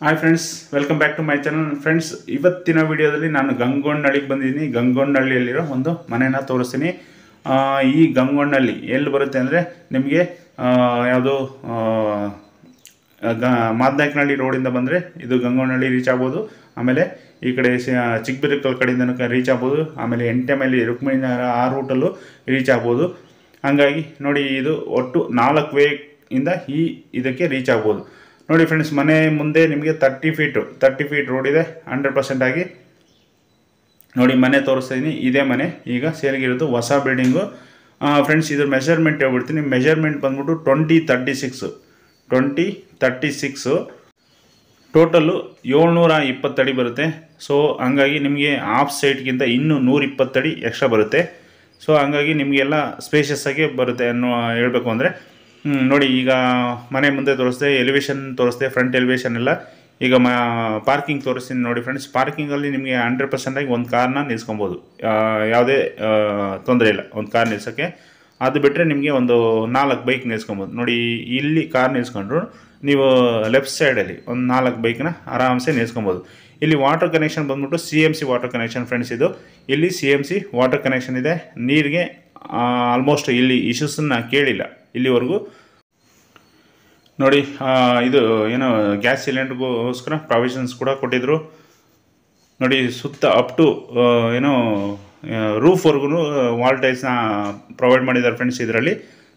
Hi friends, welcome back to my channel. Friends, ಇವತ್ತಿನ ವಿಡಿಯೋದಲ್ಲಿ ನಾನು ಗಂಗೊಣ್ಣಳ್ಳಿಗೆ ಬಂದಿದ್ದೀನಿ. ಗಂಗೊಣ್ಣಳ್ಳಿಯಲ್ಲಿರೋ ಒಂದು ಮನೆನ ತೋರಿಸ್ತೀನಿ. ಈ ಗಂಗೊಣ್ಣಳ್ಳಿ ಎಲ್ಲಿ ಬರುತ್ತೆ ಅಂದರೆ ನಿಮಗೆ ಯಾವುದು ಮಾದನಾಯಕನಹಳ್ಳಿ ರೋಡಿಂದ ಬಂದರೆ ಇದು ಗಂಗೊಣ್ಣಳ್ಳಿ ರೀಚ್ ಆಗ್ಬೋದು. ಆಮೇಲೆ ಈ ಕಡೆ ಚಿಕ್ಕಬಿದರಕಲ್ ಕಡೆಯಿಂದ ರೀಚ್ ಆಗ್ಬೋದು. ಆಮೇಲೆ ಎಂಟೆಮಲ್ಲಿ ರುಕ್ಮಿಣಿ ನಗರ ಆ ರೂಟಲ್ಲೂ ರೀಚ್ ಆಗ್ಬೋದು. ಹಾಗಾಗಿ ನೋಡಿ, ಇದು ಒಟ್ಟು 4 ವೇಯಿಂದ ಇದಕ್ಕೆ ರೀಚ್ ಆಗ್ಬೋದು. ನೋಡಿ ಫ್ರೆಂಡ್ಸ್, ಮನೆ ಮುಂದೆ ನಿಮಗೆ 30 ಫೀಟ್ ರೋಡ್ ಇದೆ. 100% ಆಗಿ ನೋಡಿ ಮನೆ ತೋರಿಸ್ತಾ ಇದ್ದೀನಿ. ಇದೇ ಮನೆ ಈಗ ಸೇಲ್ಗಿರೋದು, ಹೊಸ ಬಿಲ್ಡಿಂಗು. ಫ್ರೆಂಡ್ಸ್, ಇದ್ರ ಮೆಷರ್ಮೆಂಟ್ ಹೇಳ್ಬಿಡ್ತೀನಿ. ಮೆಷರ್ಮೆಂಟ್ ಬಂದ್ಬಿಟ್ಟು 2036 ಟೋಟಲ್ಲು 720 ಅಡಿ ಬರುತ್ತೆ. ಸೊ ಹಂಗಾಗಿ ನಿಮಗೆ ಆಫ್ ಸೈಟ್ಗಿಂತ ಇನ್ನೂ 120 ಅಡಿ ಎಕ್ಸ್ಟ್ರಾ ಬರುತ್ತೆ. ಸೊ ಹಂಗಾಗಿ ನಿಮಗೆಲ್ಲ ಸ್ಪೇಷಿಯಸ್ ಆಗಿ ಬರುತ್ತೆ ಅನ್ನೋ ಹೇಳಬೇಕು ಅಂದರೆ ನೋಡಿ, ಈಗ ಮನೆ ಮುಂದೆ ತೋರಿಸ್ದೆ, ಎಲಿವೇಶನ್ ತೋರಿಸ್ದೆ, ಫ್ರಂಟ್ ಎಲಿವೇಶನ್ ಎಲ್ಲ. ಈಗ ಪಾರ್ಕಿಂಗ್ ತೋರಿಸ್ತೀನಿ ನೋಡಿ ಫ್ರೆಂಡ್ಸ್. ಪಾರ್ಕಿಂಗಲ್ಲಿ ನಿಮಗೆ 100% ಆಗಿ ಒಂದು ಕಾರ್ನ ನಿಲ್ಸ್ಕೊಬೋದು. ಯಾವುದೇ ತೊಂದರೆ ಇಲ್ಲ ಒಂದು ಕಾರ್ ನಿಲ್ಸೋಕ್ಕೆ. ಅದು ಬಿಟ್ಟರೆ ನಿಮಗೆ ಒಂದು 4 ಬೈಕ್ ನಿಲ್ಸ್ಕೊಬೋದು. ನೋಡಿ, ಇಲ್ಲಿ ಕಾರ್ ನಿಲ್ಸ್ಕೊಂಡ್ರು ನೀವು ಲೆಫ್ಟ್ ಸೈಡಲ್ಲಿ ಒಂದು 4 ಬೈಕ್ನ ಆರಾಮ್ಸೆ ನಿಲ್ಸ್ಕೊಬೋದು. ಇಲ್ಲಿ ವಾಟರ್ ಕನೆಕ್ಷನ್ ಬಂದ್ಬಿಟ್ಟು CMC ವಾಟರ್ ಕನೆಕ್ಷನ್ ಫ್ರೆಂಡ್ಸ್. ಇಲ್ಲಿ CMC ವಾಟರ್ ಕನೆಕ್ಷನ್ ಇದೆ. ನೀರಿಗೆ ಆಲ್ಮೋಸ್ಟ್ ಇಲ್ಲಿ ಇಶ್ಯೂಸನ್ನು ಕೇಳಿಲ್ಲ ಇಲ್ಲಿವರೆಗೂ. ನೋಡಿ, ಇದು ಏನೋ ಗ್ಯಾಸ್ ಸಿಲಿಂಡರ್ಗೋಸ್ಕರ ಪ್ರಾವಿಷನ್ಸ್ ಕೂಡ ಕೊಟ್ಟಿದ್ರು. ನೋಡಿ, ಸುತ್ತ ಅಪ್ ಟು ಏನೋ ರೂಫ್ವರೆಗೂ ವಾಲ್ ಟೈಲ್ಸ್ನ ಪ್ರೊವೈಡ್ ಮಾಡಿದ್ದಾರೆ ಫ್ರೆಂಡ್ಸ್. ಇದರಲ್ಲಿ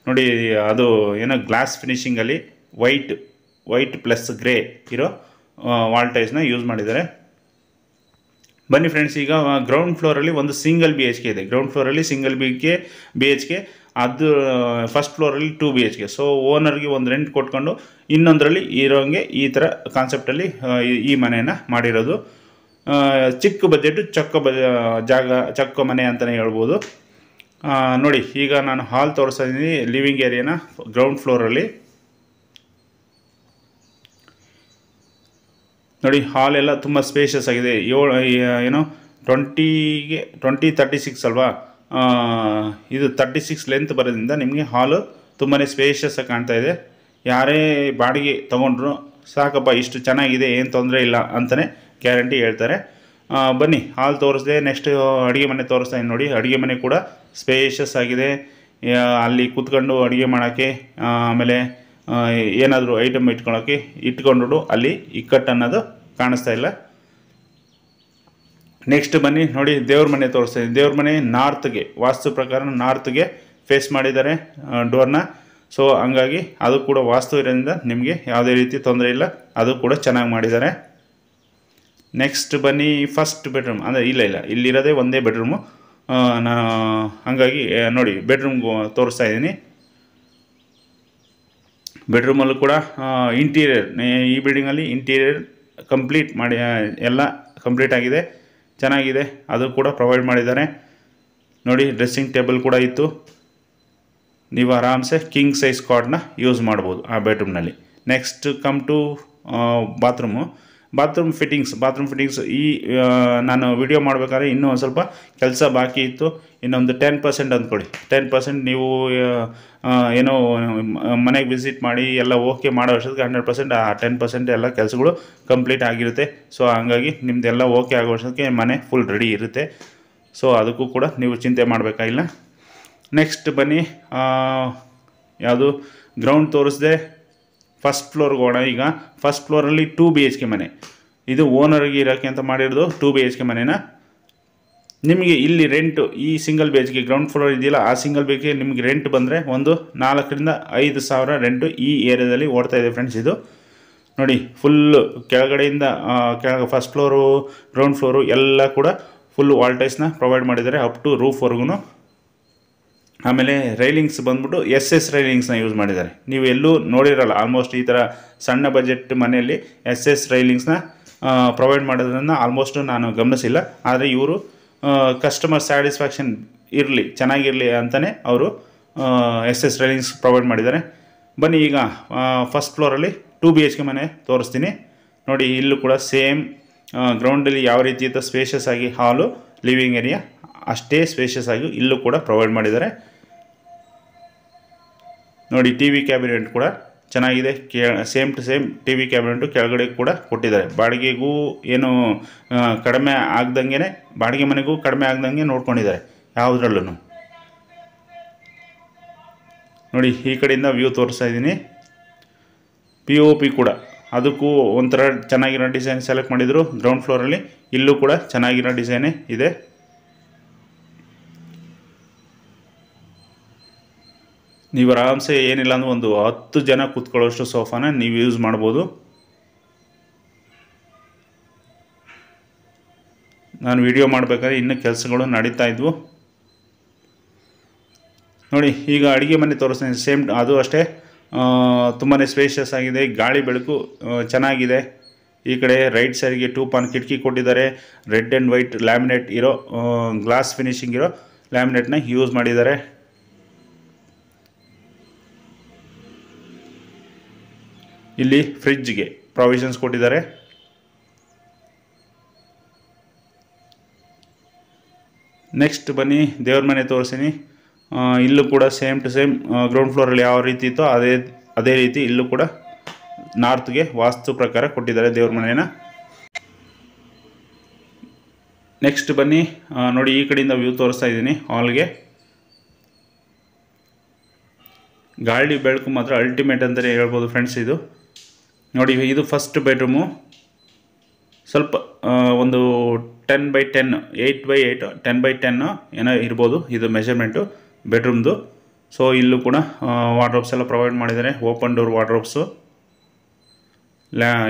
ನೋಡಿ, ಅದು ಏನೋ ಗ್ಲಾಸ್ ಫಿನಿಷಿಂಗಲ್ಲಿ ವೈಟ್ ಪ್ಲಸ್ ಗ್ರೇ ಇರೋ ವಾಲ್ ಟೈಲ್ಸ್ನ ಯೂಸ್ ಮಾಡಿದ್ದಾರೆ. ಬನ್ನಿ ಫ್ರೆಂಡ್ಸ್, ಈಗ ಗ್ರೌಂಡ್ ಫ್ಲೋರಲ್ಲಿ ಒಂದು ಸಿಂಗಲ್ BHK ಇದೆ. ಗ್ರೌಂಡ್ ಫ್ಲೋರಲ್ಲಿ ಸಿಂಗಲ್ BHK, ಅದು ಫಸ್ಟ್ ಫ್ಲೋರಲ್ಲಿ 2 BHK. ಸೊ ಓನರ್ಗೆ ಒಂದು ರೆಂಟ್ ಕೊಟ್ಕೊಂಡು ಇನ್ನೊಂದರಲ್ಲಿ ಇರೋಂಗೆ ಈ ಥರ ಕಾನ್ಸೆಪ್ಟಲ್ಲಿ ಈ ಮನೆಯನ್ನು ಮಾಡಿರೋದು. ಚಿಕ್ಕ ಬಜೆಟ್ ಚೊಕ್ಕ ಮನೆ ಅಂತಲೇ ಹೇಳ್ಬೋದು. ನೋಡಿ, ಈಗ ನಾನು ಹಾಲ್ ತೋರಿಸ್ತಾ ಇದ್ದೀನಿ ಲಿವಿಂಗ್ ಏರಿಯಾನ ಗ್ರೌಂಡ್ ಫ್ಲೋರಲ್ಲಿ. ನೋಡಿ, ಹಾಲ್ ಎಲ್ಲ ತುಂಬ ಸ್ಪೇಷಿಯಸ್ ಆಗಿದೆ. 36 ಅಲ್ವಾ, ಇದು 36 ಲೆಂತ್ ಬರೋದ್ರಿಂದ ನಿಮಗೆ ಹಾಲು ತುಂಬಾ ಸ್ಪೇಷಿಯಸ್ ಆಗಿ ಕಾಣ್ತಾ ಇದೆ. ಯಾರೇ ಬಾಡಿಗೆ ತೊಗೊಂಡ್ರು ಸಾಕಪ್ಪ ಇಷ್ಟು ಚೆನ್ನಾಗಿದೆ, ಏನು ತೊಂದರೆ ಇಲ್ಲ ಅಂತಲೇ ಗ್ಯಾರಂಟಿ ಹೇಳ್ತಾರೆ. ಬನ್ನಿ, ಹಾಲ್ ತೋರಿಸ್ದೆ. ನೆಕ್ಸ್ಟ್ ಅಡುಗೆ ಮನೆ ತೋರಿಸ್ತಾ ಇದ್ದೀನಿ ನೋಡಿ. ಅಡುಗೆ ಮನೆ ಕೂಡ ಸ್ಪೇಷಿಯಸ್ ಆಗಿದೆ. ಅಲ್ಲಿ ಕೂತ್ಕೊಂಡು ಅಡುಗೆ ಮಾಡೋಕ್ಕೆ, ಆಮೇಲೆ ಏನಾದರೂ ಐಟಮ್ ಇಟ್ಕೊಂಡು ಅಲ್ಲಿ ಇಕ್ಕಟ್ಟು ಅನ್ನೋದು ಕಾಣಿಸ್ತಾ ಇಲ್ಲ. ನೆಕ್ಸ್ಟ್ ಬನ್ನಿ ನೋಡಿ, ದೇವ್ರ ಮನೆ ತೋರಿಸ್ತಾ ಇದ್ದೀನಿ. ದೇವ್ರ ಮನೆ ನಾರ್ತ್ಗೆ, ವಾಸ್ತು ಪ್ರಕಾರ ನಾರ್ತ್ಗೆ ಫೇಸ್ ಮಾಡಿದ್ದಾರೆ ಡೋರ್ನ. ಸೊ ಹಂಗಾಗಿ ಅದು ಕೂಡ ವಾಸ್ತು ಇರೋದ್ರಿಂದ ನಿಮಗೆ ಯಾವುದೇ ರೀತಿ ತೊಂದರೆ ಇಲ್ಲ. ಅದು ಕೂಡ ಚೆನ್ನಾಗಿ ಮಾಡಿದ್ದಾರೆ. ನೆಕ್ಸ್ಟ್ ಬನ್ನಿ, ಫಸ್ಟ್ ಬೆಡ್ರೂಮ್. ಅಂದರೆ ಇಲ್ಲ ಇಲ್ಲಿರೋದೇ ಒಂದೇ ಬೆಡ್ರೂಮು. ನಾನು ಹಂಗಾಗಿ ನೋಡಿ ಬೆಡ್ರೂಮ್ಗೆ ತೋರಿಸ್ತಾ ಇದ್ದೀನಿ. ಬೆಡ್ರೂಮಲ್ಲೂ ಕೂಡ ಇಂಟೀರಿಯರ್, ಈ ಬಿಲ್ಡಿಂಗಲ್ಲಿ ಇಂಟೀರಿಯರ್ ಕಂಪ್ಲೀಟ್ ಮಾಡಿ ಎಲ್ಲ ಕಂಪ್ಲೀಟ್ ಆಗಿದೆ, ಚೆನ್ನಾಗಿದೆ. ಅದು ಕೂಡ ಪ್ರೊವೈಡ್ ಮಾಡಿದ್ದಾರೆ. ನೋಡಿ, ಡ್ರೆಸ್ಸಿಂಗ್ ಟೇಬಲ್ ಕೂಡ ಇತ್ತು. ನೀವು ಆರಾಮ್ಸೆ ಕಿಂಗ್ ಸೈಜ್ ಕಾಟ್ನ ಯೂಸ್ ಮಾಡ್ಬೋದು ಆ ಬೆಡ್ರೂಮ್ನಲ್ಲಿ. Next come to bathroom fittings. ನಾನು ವಿಡಿಯೋ ಮಾಡಬೇಕಾದ್ರೆ ಇನ್ನೂ ಒಂದು ಸ್ವಲ್ಪ ಕೆಲಸ ಬಾಕಿ ಇತ್ತು. ಇನ್ನೊಂದು 10% ಅಂದ್ಕೊಳ್ಳಿ. 10% ನೀವು ಏನೋ ಮನೆಗೆ ವಿಸಿಟ್ ಮಾಡಿ ಎಲ್ಲ ಓಕೆ ಮಾಡೋ ವರ್ಷಕ್ಕೆ 100% ಆ 10% ಎಲ್ಲ ಕೆಲಸಗಳು ಕಂಪ್ಲೀಟ್ ಆಗಿರುತ್ತೆ. ಸೊ ಹಂಗಾಗಿ ನಿಮ್ಮದೆಲ್ಲ ಓಕೆ ಆಗೋ ವರ್ಷಕ್ಕೆ ಮನೆ ಫುಲ್ ರೆಡಿ ಇರುತ್ತೆ. ಸೊ ಅದಕ್ಕೂ ಕೂಡ ನೀವು ಚಿಂತೆ ಮಾಡಬೇಕಾಗಿಲ್ಲ. ನೆಕ್ಸ್ಟ್ ಬನ್ನಿ, ಯಾವುದು ಗ್ರೌಂಡ್ ತೋರಿಸ್ದೆ, ಫಸ್ಟ್ ಫ್ಲೋರ್ಗೆ ಹೋಗೋಣ. ಈಗ ಫಸ್ಟ್ ಫ್ಲೋರಲ್ಲಿ 2 BHK ಮನೆ. ಇದು ಓನರ್ಗೆ ಇರೋಕ್ಕೆ ಅಂತ ಮಾಡಿರೋದು 2 BHK ಮನೆನ. ನಿಮಗೆ ಇಲ್ಲಿ ರೆಂಟು, ಈ ಸಿಂಗಲ್ BHK ಗ್ರೌಂಡ್ ಫ್ಲೋರ್ ಇದೆಯಲ್ಲ, ಆ ಸಿಂಗಲ್ BHK ನಿಮಗೆ ರೆಂಟ್ ಬಂದರೆ ಒಂದು 4,000 ರಿಂದ 5,000 ರೆಂಟು ಈ ಏರಿಯಾದಲ್ಲಿ ಓಡ್ತಾ ಇದೆ ಫ್ರೆಂಡ್ಸ್. ಇದು ನೋಡಿ, ಫುಲ್ಲು ಕೆಳಗಡೆಯಿಂದ ಫಸ್ಟ್ ಫ್ಲೋರು, ಗ್ರೌಂಡ್ ಫ್ಲೋರು ಎಲ್ಲ ಕೂಡ ಫುಲ್ ವಾಲ್ ಟೈಲ್ಸ್ನ ಪ್ರೊವೈಡ್ ಮಾಡಿದ್ದಾರೆ ಅಪ್ ಟು ರೂಫ್ವರೆಗೂ. ಆಮೇಲೆ ರೈಲಿಂಗ್ಸ್ ಬಂದ್ಬಿಟ್ಟು SS ರೈಲಿಂಗ್ಸ್ನ ಯೂಸ್ ಮಾಡಿದ್ದಾರೆ. ನೀವು ಎಲ್ಲೂ ನೋಡಿರಲ್ಲ ಆಲ್ಮೋಸ್ಟ್ ಈ ಥರ ಸಣ್ಣ ಬಜೆಟ್ ಮನೆಯಲ್ಲಿ SS ರೈಲಿಂಗ್ಸ್ನ ಪ್ರೊವೈಡ್ ಮಾಡೋದ್ರಿಂದ ಆಲ್ಮೋಸ್ಟ್ ನಾನು ಗಮನಿಸಿಲ್ಲ. ಆದರೆ ಇವರು ಕಸ್ಟಮರ್ ಸ್ಯಾಟಿಸ್ಫ್ಯಾಕ್ಷನ್ ಇರಲಿ, ಚೆನ್ನಾಗಿರಲಿ ಅಂತಲೇ ಅವರು SS ರೈಲಿಂಗ್ಸ್ ಪ್ರೊವೈಡ್ ಮಾಡಿದ್ದಾರೆ. ಬನ್ನಿ, ಈಗ ಫಸ್ಟ್ ಫ್ಲೋರಲ್ಲಿ 2 BHK ಮನೆ ತೋರಿಸ್ತೀನಿ ನೋಡಿ. ಇಲ್ಲೂ ಕೂಡ ಸೇಮ್ ಗ್ರೌಂಡಲ್ಲಿ ಯಾವ ರೀತಿ ಇತ್ತು ಸ್ಪೇಷಿಯಸ್ ಆಗಿ ಹಾಲು, ಲಿವಿಂಗ್ ಏರಿಯಾ ಅಷ್ಟೇ ಸ್ಪೇಷಿಯಸ್ ಆಗಿ ಇಲ್ಲೂ ಕೂಡ ಪ್ರೊವೈಡ್ ಮಾಡಿದ್ದಾರೆ. ನೋಡಿ, TV ಕ್ಯಾಬಿನೆಟ್ ಕೂಡ ಚೆನ್ನಾಗಿದೆ. Same to same T V cabinet ಕೆಳಗಡೆ ಕೂಡ ಕೊಟ್ಟಿದ್ದಾರೆ. ಬಾಡಿಗೆಗೂ ಏನು ಕಡಿಮೆ ಆಗ್ದಂಗೆ, ಬಾಡಿಗೆ ಮನೆಗೂ ಕಡಿಮೆ ಆಗ್ದಂಗೆ ನೋಡ್ಕೊಂಡಿದ್ದಾರೆ ಯಾವುದ್ರಲ್ಲೂ. ನೋಡಿ ಈ ಕಡೆಯಿಂದ ವ್ಯೂ ತೋರಿಸ್ತಾ ಇದ್ದೀನಿ. POP ಕೂಡ ಅದಕ್ಕೂ ಒಂಥರ ಚೆನ್ನಾಗಿರೋ ಡಿಸೈನ್ ಸೆಲೆಕ್ಟ್ ಮಾಡಿದರು. ಗ್ರೌಂಡ್ ಫ್ಲೋರಲ್ಲಿ ಇಲ್ಲೂ ಕೂಡ ಚೆನ್ನಾಗಿರೋ ಡಿಸೈನೇ ಇದೆ. ನೀವು ಆರಾಮ್ಸೆ ಏನಿಲ್ಲ ಅಂದ್ರೆ ಒಂದು 10 ಜನ ಕೂತ್ಕೊಳ್ಳೋಷ್ಟು ಸೋಫಾನ ನೀವು ಯೂಸ್ ಮಾಡ್ಬೋದು. ನಾನು ವಿಡಿಯೋ ಮಾಡಬೇಕಾದ್ರೆ ಇನ್ನೂ ಕೆಲಸಗಳು ನಡೀತಾ ಇದ್ವು. ನೋಡಿ ಈಗ ಅಡುಗೆ ಮನೆ ತೋರಿಸ್ತೀನಿ. ಸೇಮ್ ಅದು ಅಷ್ಟೇ, ತುಂಬಾ ಸ್ಪೇಷಿಯಸ್ ಆಗಿದೆ. ಗಾಳಿ ಬೆಳಕು ಚೆನ್ನಾಗಿದೆ. ಈ ಕಡೆ ರೈಟ್ ಸೈಡ್ಗೆ 2 ಪಾನ್ ಕಿಟಕಿ ಕೊಟ್ಟಿದ್ದಾರೆ. ರೆಡ್ ಆ್ಯಂಡ್ ವೈಟ್ ಲ್ಯಾಮಿನೇಟ್ ಇರೋ ಗ್ಲಾಸ್ ಫಿನಿಶಿಂಗ್ ಇರೋ ಲ್ಯಾಮಿನೇಟ್ನ ಯೂಸ್ ಮಾಡಿದ್ದಾರೆ. ಇಲ್ಲಿ ಫ್ರಿಡ್ಜ್ಗೆ ಪ್ರಾವಿಷನ್ಸ್ ಕೊಟ್ಟಿದ್ದಾರೆ. ನೆಕ್ಸ್ಟ್ ಬನ್ನಿ ದೇವ್ರ ಮನೆ ತೋರಿಸ್ತೀನಿ. ಇಲ್ಲೂ ಕೂಡ ಸೇಮ್ ಟು ಸೇಮ್ ಗ್ರೌಂಡ್ ಫ್ಲೋರಲ್ಲಿ ಯಾವ ರೀತಿ ಇತ್ತೋ ಅದೇ ರೀತಿ ಇಲ್ಲೂ ಕೂಡ ನಾರ್ತ್ಗೆ ವಾಸ್ತು ಪ್ರಕಾರ ಕೊಟ್ಟಿದ್ದಾರೆ ದೇವ್ರ ಮನೆಯನ್ನು. ನೆಕ್ಸ್ಟ್ ಬನ್ನಿ ನೋಡಿ ಈ ಕಡೆಯಿಂದ ವ್ಯೂ ತೋರಿಸ್ತಾ ಇದ್ದೀನಿ ಹಾಲ್ಗೆ. ಗಾಳಿ ಬೆಳಕು ಮಾತ್ರ ಅಲ್ಟಿಮೇಟ್ ಅಂತಲೇ ಹೇಳ್ಬೋದು ಫ್ರೆಂಡ್ಸ್. ಇದು ನೋಡಿ, ಇದು ಫಸ್ಟ್ ಬೆಡ್ರೂಮು. ಸ್ವಲ್ಪ ಒಂದು 10x10, 8x8, 10x10 ಏನೋ ಇರ್ಬೋದು ಇದು ಮೆಜರ್ಮೆಂಟು ಬೆಡ್ರೂಮ್ದು. ಸೊ ಇಲ್ಲೂ ಕೂಡ ವಾರ್ಡ್ರೋಬ್ಸ್ ಎಲ್ಲ ಪ್ರೊವೈಡ್ ಮಾಡಿದ್ದಾರೆ. Open door wardrobes.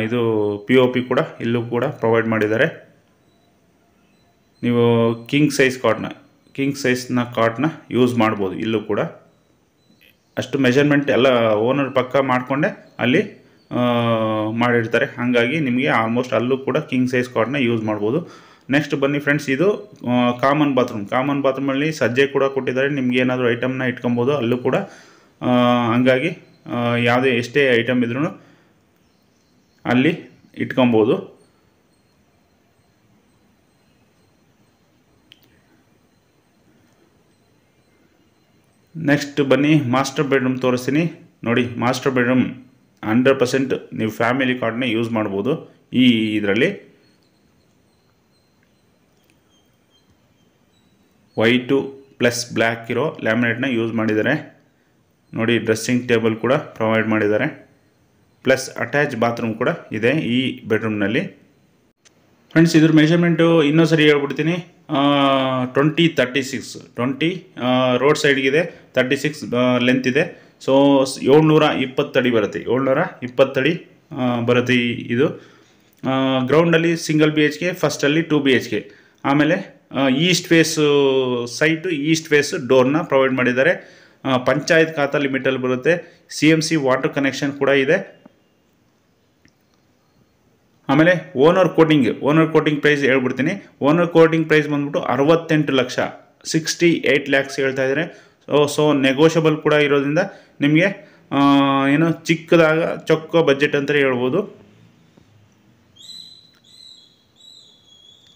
ಇದು POP ಕೂಡ ಇಲ್ಲೂ ಕೂಡ ಪ್ರೊವೈಡ್ ಮಾಡಿದ್ದಾರೆ. ನೀವು ಕಿಂಗ್ ಸೈಜ್ನ ಕಾಟ್ನ ಯೂಸ್ ಮಾಡ್ಬೋದು ಇಲ್ಲೂ ಕೂಡ. ಅಷ್ಟು ಮೆಜರ್ಮೆಂಟ್ ಎಲ್ಲ ಓನರ್ ಪಕ್ಕ ಮಾಡಿಕೊಂಡೆ ಅಲ್ಲಿ ಮಾಡಿರ್ತಾರೆ. ಹಾಗಾಗಿ ನಿಮಗೆ ಆಲ್ಮೋಸ್ಟ್ ಅಲ್ಲೂ ಕೂಡ ಕಿಂಗ್ ಸೈಜ್ ಕಾಟ್ನ ಯೂಸ್ ಮಾಡ್ಬೋದು. ನೆಕ್ಸ್ಟ್ ಬನ್ನಿ ಫ್ರೆಂಡ್ಸ್, ಇದು ಕಾಮನ್ ಬಾತ್ರೂಮಲ್ಲಿ ಸಜ್ಜೆ ಕೂಡ ಕೊಟ್ಟಿದ್ದಾರೆ. ನಿಮ್ಗೆ ಏನಾದರೂ ಐಟಮ್ನ ಇಟ್ಕೊಬೋದು ಅಲ್ಲೂ ಕೂಡ. ಹಂಗಾಗಿ ಯಾವುದೇ ಎಷ್ಟೇ ಐಟಮ್ ಇದ್ರೂ ಅಲ್ಲಿ ಇಟ್ಕೊಬೋದು. ನೆಕ್ಸ್ಟ್ ಬನ್ನಿ ಮಾಸ್ಟರ್ ಬೆಡ್ರೂಮ್ ತೋರಿಸ್ತೀನಿ. ನೋಡಿ ಮಾಸ್ಟರ್ ಬೆಡ್ರೂಮ್ 100% ನೀವು ಫ್ಯಾಮಿಲಿ ಕಾರ್ಡ್ನ ಯೂಸ್ ಮಾಡ್ಬೋದು. ಈ ಇದರಲ್ಲಿ ವೈಟು ಪ್ಲಸ್ ಬ್ಲ್ಯಾಕ್ ಇರೋ ಲ್ಯಾಮಿನೇಟ್ನ ಯೂಸ್ ಮಾಡಿದ್ದಾರೆ. ನೋಡಿ ಡ್ರೆಸ್ಸಿಂಗ್ ಟೇಬಲ್ ಕೂಡ ಪ್ರೊವೈಡ್ ಮಾಡಿದ್ದಾರೆ. ಪ್ಲಸ್ ಅಟ್ಯಾಚ್ ಬಾತ್ರೂಮ್ ಕೂಡ ಇದೆ ಈ ಬೆಡ್ರೂಮ್ನಲ್ಲಿ. ಫ್ರೆಂಡ್ಸ್ ಇದ್ರ ಮೆಷರ್ಮೆಂಟು ಇನ್ನೂ ಸರಿ ಹೇಳ್ಬಿಡ್ತೀನಿ. 20 ರೋಡ್ ಸೈಡ್ಗಿದೆ, 36 ಲೆಂತ್ ಇದೆ. ಸೊ 720 ಅಡಿ ಬರುತ್ತೆ. 720 ಅಡಿ ಬರುತ್ತೆ ಇದು. ಗ್ರೌಂಡಲ್ಲಿ ಸಿಂಗಲ್ BHK, ಫಸ್ಟಲ್ಲಿ 2 BHK. ಆಮೇಲೆ east face site, east face ಡೋರ್ನ ಪ್ರೊವೈಡ್ ಮಾಡಿದ್ದಾರೆ. ಪಂಚಾಯತ್ ಖಾತಾ ಲಿಮಿಟಲ್ಲಿ ಬರುತ್ತೆ. CMC ವಾಟರ್ ಕನೆಕ್ಷನ್ ಕೂಡ ಇದೆ. ಆಮೇಲೆ ಓನರ್ ಕೋಟಿಂಗ್ ಪ್ರೈಸ್ ಹೇಳ್ಬಿಡ್ತೀನಿ. ಓನರ್ ಕೋಟಿಂಗ್ ಪ್ರೈಸ್ ಬಂದ್ಬಿಟ್ಟು 68 ಲಕ್ಷ, 68 lakhs ಹೇಳ್ತಾ ಇದ್ದಾರೆ. ಸೊ ನೆಗೋಷಿಯಬಲ್ ಕೂಡ ಇರೋದ್ರಿಂದ ನಿಮಗೆ ಏನು ಚಿಕ್ಕದಾಗ ಚೊಕ್ಕ ಬಜೆಟ್ ಅಂತಲೇ ಹೇಳ್ಬೋದು.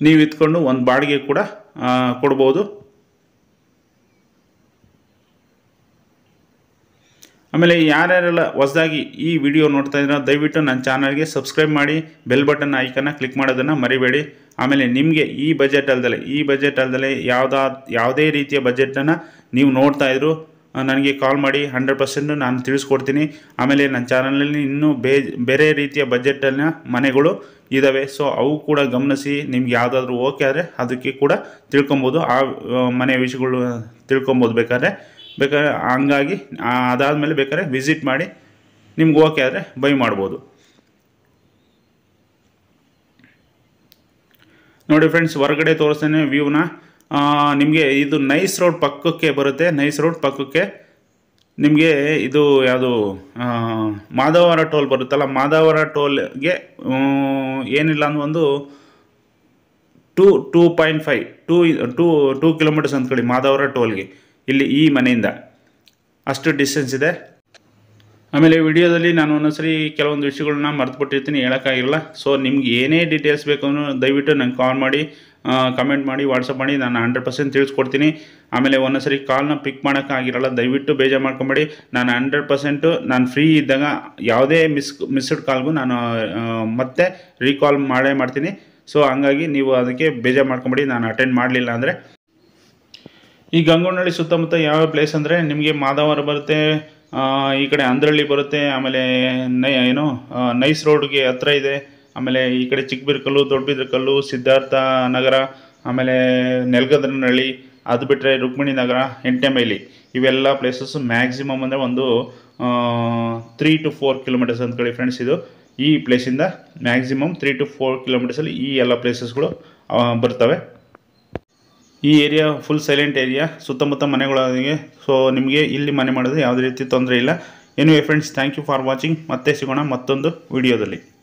ನೀವು ಇತ್ಕೊಂಡು ಒಂದು ಬಾಡಿಗೆ ಕೂಡ ಕೊಡ್ಬೋದು. ಆಮೇಲೆ ಯಾರ್ಯಾರೆಲ್ಲ ಹೊಸದಾಗಿ ಈ ವಿಡಿಯೋ ನೋಡ್ತಾ ಇದ್ದೀರಾ ದಯವಿಟ್ಟು ನನ್ನ ಚಾನಲ್ಗೆ ಸಬ್ಸ್ಕ್ರೈಬ್ ಮಾಡಿ, ಬೆಲ್ ಬಟನ್ ಐಕನ್ನ ಕ್ಲಿಕ್ ಮಾಡೋದನ್ನು ಮರಿಬೇಡಿ. ಆಮೇಲೆ ನಿಮಗೆ ಈ ಬಜೆಟ್ ಅಲ್ಲದೆ ಯಾವುದೇ ರೀತಿಯ ಬಜೆಟನ್ನು ನೀವು ನೋಡ್ತಾ ಇದ್ರು ನನಗೆ ಕಾಲ್ ಮಾಡಿ, 100% ನಾನು ತಿಳಿಸ್ಕೊಡ್ತೀನಿ. ಆಮೇಲೆ ನನ್ನ ಚಾನಲಲ್ಲಿ ಇನ್ನೂ ಬೇರೆ ರೀತಿಯ ಬಜೆಟನ್ನ ಮನೆಗಳು ಇದ್ದಾವೆ. ಸೊ ಅವು ಕೂಡ ಗಮನಿಸಿ ನಿಮ್ಗೆ ಯಾವುದಾದ್ರೂ ಓಕೆ ಆದರೆ ಅದಕ್ಕೆ ಕೂಡ ತಿಳ್ಕೊಬೋದು. ಆ ಮನೆ ವಿಷಯಗಳು ತಿಳ್ಕೊಬೋದು ಬೇಕಾದ್ರೆ. ಹಂಗಾಗಿ ಅದಾದಮೇಲೆ ಬೇಕಾದ್ರೆ ವಿಸಿಟ್ ಮಾಡಿ ನಿಮ್ಗೆ ಓಕೆ ಆದರೆ ಬೈ ಮಾಡ್ಬೋದು. ನೋಡಿ ಫ್ರೆಂಡ್ಸ್, ಹೊರಗಡೆ ತೋರಿಸ್ತೇನೆ ವ್ಯೂನ. ನಿಮಗೆ ಇದು ನೈಸ್ ರೋಡ್ ಪಕ್ಕಕ್ಕೆ ಬರುತ್ತೆ. ನೈಸ್ ರೋಡ್ ಪಕ್ಕಕ್ಕೆ ನಿಮಗೆ ಇದು ಯಾವುದು ಮಾಧವರ ಟೋಲ್ ಬರುತ್ತಲ್ಲ, ಮಾಧವರ ಟೋಲ್ಗೆ ಏನಿಲ್ಲ ಅಂದ್ರೆ ಒಂದು 2 ಕಿಲೋಮೀಟರ್ಸ್ ಅಂದ್ಕೊಳ್ಳಿ ಮಾಧವರ ಟೋಲ್ಗೆ. ಇಲ್ಲಿ ಈ ಮನೆಯಿಂದ ಅಷ್ಟು ಡಿಸ್ಟೆನ್ಸ್ ಇದೆ. ಆಮೇಲೆ ವಿಡಿಯೋದಲ್ಲಿ ನಾನು ಒಂದೊಂದ್ಸರಿ ಕೆಲವೊಂದು ವಿಷಯಗಳನ್ನ ಮರೆತುಬಿಟ್ಟಿರ್ತೀನಿ, ಹೇಳೋಕ್ಕಾಗಿರಲ್ಲ. ಸೊ ನಿಮ್ಗೆ ಏನೇ ಡೀಟೇಲ್ಸ್ ಬೇಕು ಅಂದ್ರೆ ದಯವಿಟ್ಟು ನಂಗೆ ಕಾಲ್ ಮಾಡಿ ಕಮೆಂಟ್ ಮಾಡಿ ವಾಟ್ಸಪ್ ಮಾಡಿ, ನಾನು 100% ತಿಳಿಸ್ಕೊಡ್ತೀನಿ. ಆಮೇಲೆ ಒಂದೊಂದ್ಸರಿ ಕಾಲ್ನ ಪಿಕ್ ಮಾಡೋಕ್ಕಾಗಿರಲ್ಲ, ದಯವಿಟ್ಟು ಬೇಜಾರು ಮಾಡ್ಕೊಂಬೇಡಿ. ನಾನು 100% ನಾನು ಫ್ರೀ ಇದ್ದಾಗ ಯಾವುದೇ ಮಿಸ್ಡ್ ಕಾಲ್ಗೂ ನಾನು ಮತ್ತೆ ರೀಕಾಲ್ ಮಾಡ್ತೀನಿ. ಸೊ ಹಂಗಾಗಿ ನೀವು ಅದಕ್ಕೆ ಬೇಜಾರು ಮಾಡ್ಕೊಂಬೇಡಿ, ನಾನು ಅಟೆಂಡ್ ಮಾಡಲಿಲ್ಲ ಅಂದರೆ. ಈ ಗಂಗೊಳ್ಳಿ ಸುತ್ತಮುತ್ತ ಯಾವ ಪ್ಲೇಸ್ ಅಂದರೆ ನಿಮಗೆ ಮಾಧವರ ಬರುತ್ತೆ, ಈ ಕಡೆ ಅಂದ್ರಳ್ಳಿ ಬರುತ್ತೆ, ಆಮೇಲೆ ನೈಸ್ ರೋಡ್ಗೆ ಹತ್ರ ಇದೆ. ಆಮೇಲೆ ಈ ಕಡೆ ಚಿಕ್ಕಬಿದರಕಲ್ಲು, ದೊಡ್ಡಬಿದರಕಲ್ಲು, ಸಿದ್ಧಾರ್ಥ ನಗರ, ಆಮೇಲೆ ನೆಲಗದ್ರನಹಳ್ಳಿ, ಅದು ಬಿಟ್ಟರೆ ರುಕ್ಮಿಣಿ ನಗರ, 8ನೇ ಮೈಲಿ, ಇವೆಲ್ಲ ಪ್ಲೇಸಸ್ಸು ಮ್ಯಾಕ್ಸಿಮಮ್ ಅಂದರೆ ಒಂದು 3 to 4 ಕಿಲೋಮೀಟರ್ಸ್ ಅಂದ್ಕೊಳ್ಳಿ ಫ್ರೆಂಡ್ಸ್. ಇದು ಈ ಪ್ಲೇಸಿಂದ ಮ್ಯಾಕ್ಸಿಮಮ್ 3 to 4 ಕಿಲೋಮೀಟರ್ಸಲ್ಲಿ ಈ ಎಲ್ಲ ಪ್ಲೇಸಸ್ಗಳು ಬರ್ತವೆ. ಈ ಏರಿಯಾ ಫುಲ್ ಸೈಲೆಂಟ್ ಏರಿಯಾ, ಸುತ್ತಮುತ್ತ ಮನೆಗಳಾಗಿವೆ. ಸೊ ನಿಮಗೆ ಇಲ್ಲಿ ಮನೆ ಮಾಡೋದು ಯಾವುದೇ ರೀತಿ ತೊಂದರೆ ಇಲ್ಲ. Anyway friends, thank you for watching. ಮತ್ತೆ ಸಿಗೋಣ ಮತ್ತೊಂದು ವಿಡಿಯೋದಲ್ಲಿ.